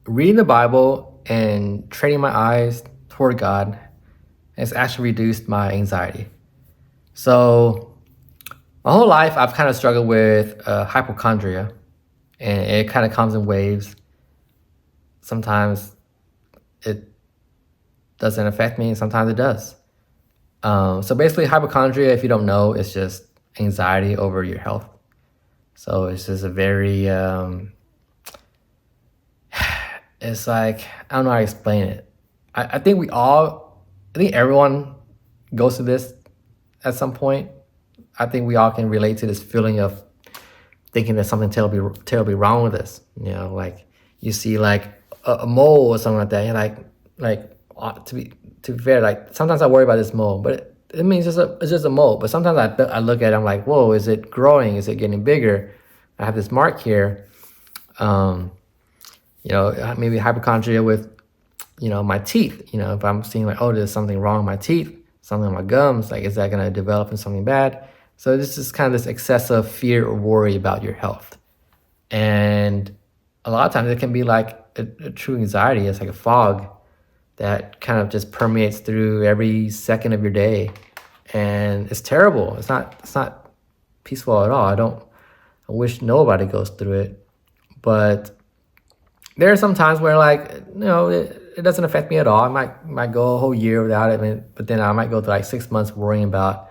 reading the Bible and training my eyes toward God has actually reduced my anxiety. So my whole life, I've kind of struggled with hypochondria, and it kind of comes in waves. Sometimes it doesn't affect me, and sometimes it does. So basically, hypochondria, if you don't know, is just anxiety over your health. So it's just a very, it's like, I don't know how to explain it. I think I think everyone goes through this at some point. I think we all can relate to this feeling of thinking there's something terribly wrong with us. Like you see like a mole or something like that. You're to be fair, like sometimes I worry about this mole, but it means it's just a mole. But sometimes I look at it, I'm like, whoa, is it growing? Is it getting bigger? I have this mark here. Maybe hypochondria with, my teeth. If I'm seeing like, oh, there's something wrong with my teeth, something in my gums, like, is that going to develop into something bad? So this is kind of this excessive fear or worry about your health. And a lot of times it can be like a true anxiety. It's like a fog that kind of just permeates through every second of your day. And it's terrible. It's not peaceful at all. I wish nobody goes through it. But there are some times where it doesn't affect me at all. I might go a whole year without it, but then I might go through like 6 months worrying about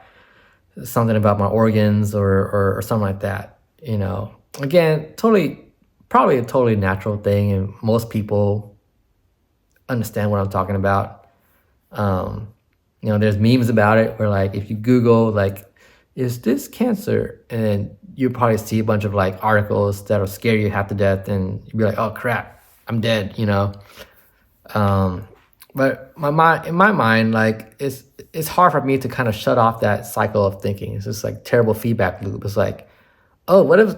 something about my organs or something like that. Again, probably a totally natural thing, and most people understand what I'm talking about. There's memes about it where like if you Google like, is this cancer? And you probably see a bunch of like articles that'll scare you half to death, and you'll be like, oh crap, I'm dead. But in my mind, like it's hard for me to kind of shut off that cycle of thinking. It's just like terrible feedback loop. It's like, oh, what if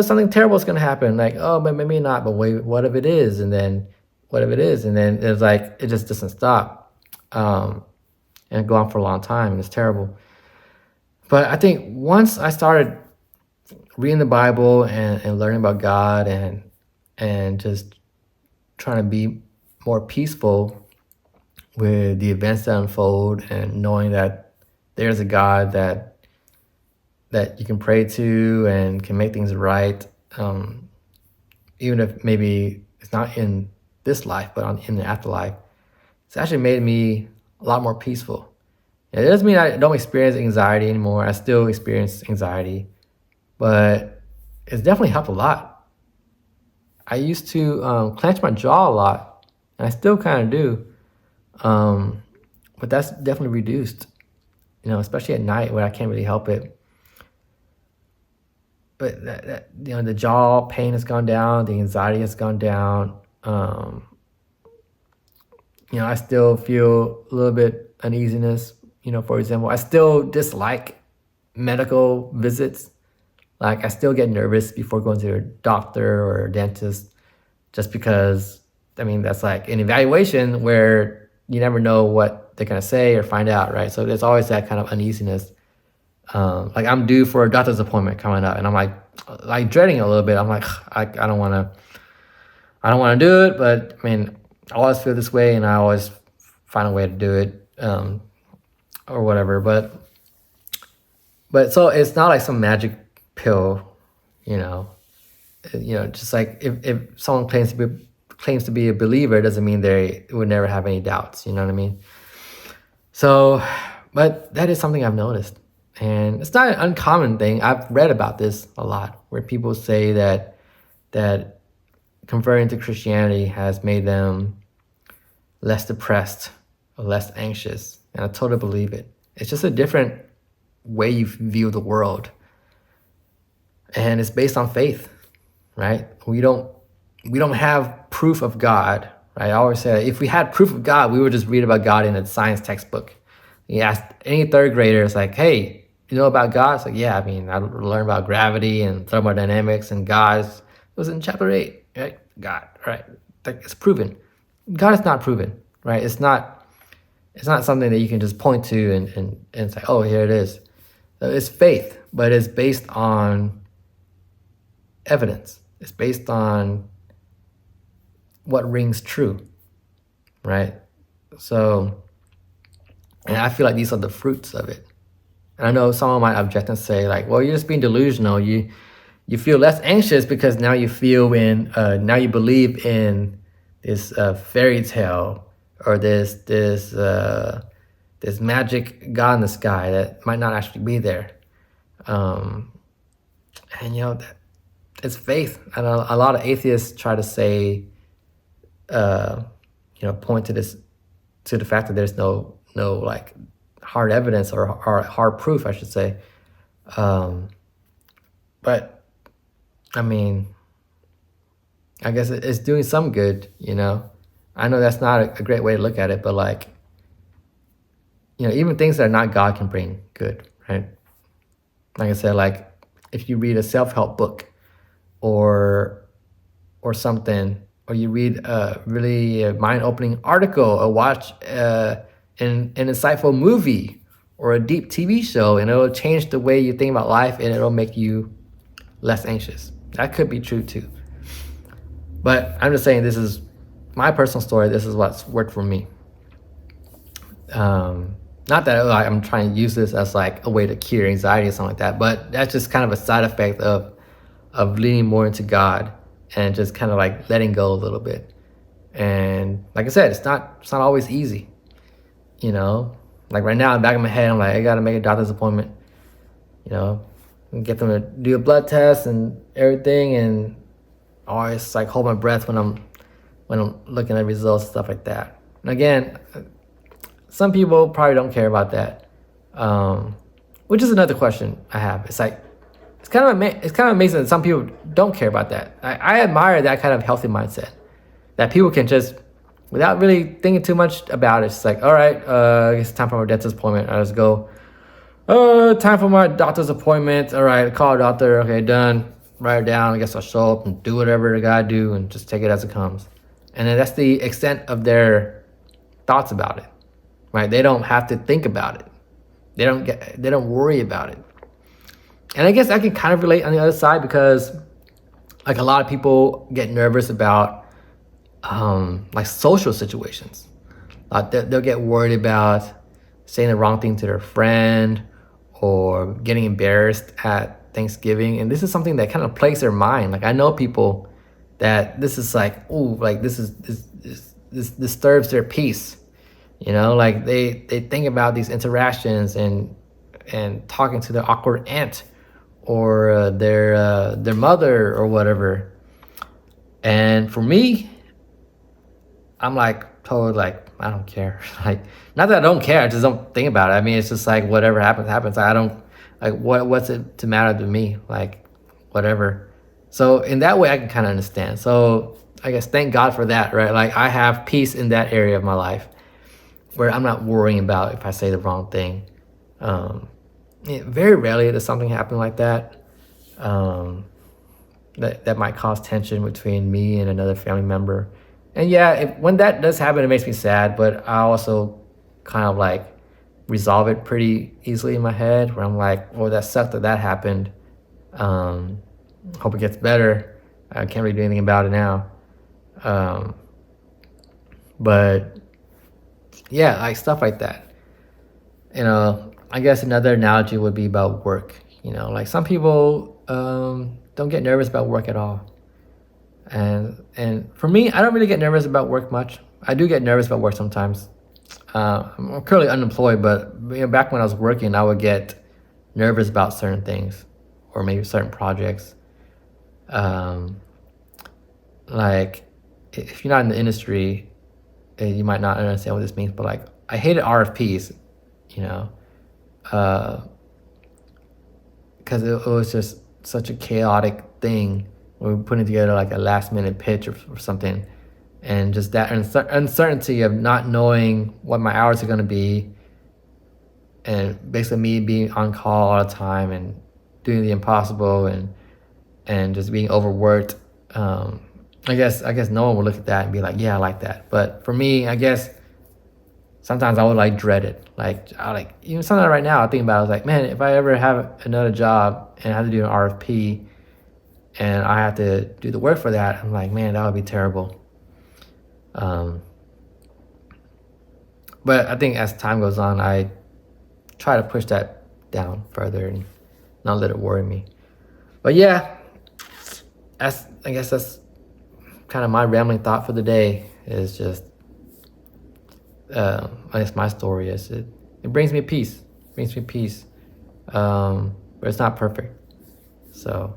something terrible is gonna happen? Like, oh, but maybe not. But wait, what if it is? And then what if it is? And then it's like it just doesn't stop, and go on for a long time, and it's terrible. But I think once I started reading the Bible and learning about God and just trying to be more peaceful with the events that unfold, and knowing that there's a God that you can pray to and can make things right, even if maybe it's not in this life, but in the afterlife, it's actually made me a lot more peaceful. It doesn't mean I don't experience anxiety anymore. I still experience anxiety, but it's definitely helped a lot. I used to clench my jaw a lot, and I still kind of do, but that's definitely reduced. Especially at night when I can't really help it. But the jaw pain has gone down, the anxiety has gone down. I still feel a little bit uneasiness. For example, I still dislike medical visits. Like I still get nervous before going to a doctor or a dentist, just because, that's like an evaluation where you never know what they're gonna say or find out, right? So there's always that kind of uneasiness. Like I'm due for a doctor's appointment coming up, and I'm like dreading it a little bit. I'm like, I don't want to do it, but I always feel this way, and I always find a way to do it, or whatever. But so it's not like some magic pill, just like if someone claims to be a believer, it doesn't mean they would never have any doubts. You know what I mean? So, but that is something I've noticed, and it's not an uncommon thing. I've read about this a lot, where people say that converting to Christianity has made them less depressed or less anxious, and I totally believe it. It's just a different way you view the world, and it's based on faith, right? We don't have proof of God, right? I always say, if we had proof of God, we would just read about God in a science textbook. You ask any third grader, it's like, hey, you know about God? It's like, yeah, I learned about gravity and thermodynamics and God. It was in chapter 8, right? God, right? Like, it's proven. God is not proven, right? It's not something that you can just point to and say, oh, here it is. It's faith, but it's based on evidence. It's based on what rings true, right? So, and I feel like these are the fruits of it. And I know someone might object and say, like, well, you're just being delusional. You feel less anxious because now you feel in now you believe in this fairy tale or this magic god in the sky that might not actually be there. Um, and it's faith. And a lot of atheists try to say, uh, point to this, to the fact that there's no like hard evidence or hard proof, I should say. But I mean, I guess it's doing some good. I know that's not a great way to look at it, but like, even things that are not God can bring good, right? Like I said, like if you read a self-help book or something, or you read a really mind-opening article, or watch an insightful movie or a deep TV show, and it'll change the way you think about life, and it'll make you less anxious. That could be true too. But I'm just saying, this is my personal story. This is what's worked for me. Not that I'm trying to use this as like a way to cure anxiety or something like that, but that's just kind of a side effect of leaning more into God and just kind of like letting go a little bit. And like I said, it's not always easy. Like right now in the back of my head, I'm like, I gotta make a doctor's appointment, and get them to do a blood test and everything, and always like hold my breath when I'm looking at results and stuff like that. And again, some people probably don't care about that, which is another question I have. It's like it's kind of amazing that some people don't care about that. I admire that kind of healthy mindset, that people can just, without really thinking too much about it, it's like, all right, it's time for my dentist appointment. I just go, time for my doctor's appointment. All right, call a doctor. Okay, done. Write it down. I guess I'll show up and do whatever I gotta do and just take it as it comes. And then that's the extent of their thoughts about it, right? They don't have to think about it. They don't worry about it. And I guess I can kind of relate on the other side, because like a lot of people get nervous about like social situations. They'll get worried about saying the wrong thing to their friend or getting embarrassed at Thanksgiving. And this is something that kind of plagues their mind. Like I know people that this is like, ooh, like this disturbs their peace. Like they think about these interactions and talking to their awkward aunt or their mother or whatever. And for me, I'm like totally like, I don't care. Like, not that I don't care, I just don't think about it. I mean, it's just like whatever happens. I don't like what's it to matter to me? Like whatever. So in that way I can kind of understand. So I guess thank God for that, right? Like I have peace in that area of my life where I'm not worrying about if I say the wrong thing. Very rarely does something happen like that. That might cause tension between me and another family member. And yeah, when that does happen, it makes me sad, but I also kind of like resolve it pretty easily in my head, where I'm like, well, that sucked that happened. Hope it gets better. I can't really do anything about it now. But yeah, like stuff like that. I guess another analogy would be about work. Like some people don't get nervous about work at all. And for me, I don't really get nervous about work much. I do get nervous about work sometimes. I'm currently unemployed, but back when I was working, I would get nervous about certain things or maybe certain projects. Like if you're not in the industry, you might not understand what this means, but like I hated RFPs, because it was just such a chaotic thing when we're putting together like a last minute pitch or something, and just that uncertainty of not knowing what my hours are going to be, and basically me being on call all the time and doing the impossible and just being overworked. I guess no one would look at that and be like, yeah, I like that. But for me, I guess sometimes I would like dread it. Like even something right now I think about it, I was like, man, if I ever have another job and I have to do an RFP and I have to do the work for that, I'm like, man, that would be terrible. Um, but I think as time goes on, I try to push that down further and not let it worry me. But yeah, I guess that's kind of my rambling thought for the day. Is just I guess my story is it brings me peace. It brings me peace. But it's not perfect. So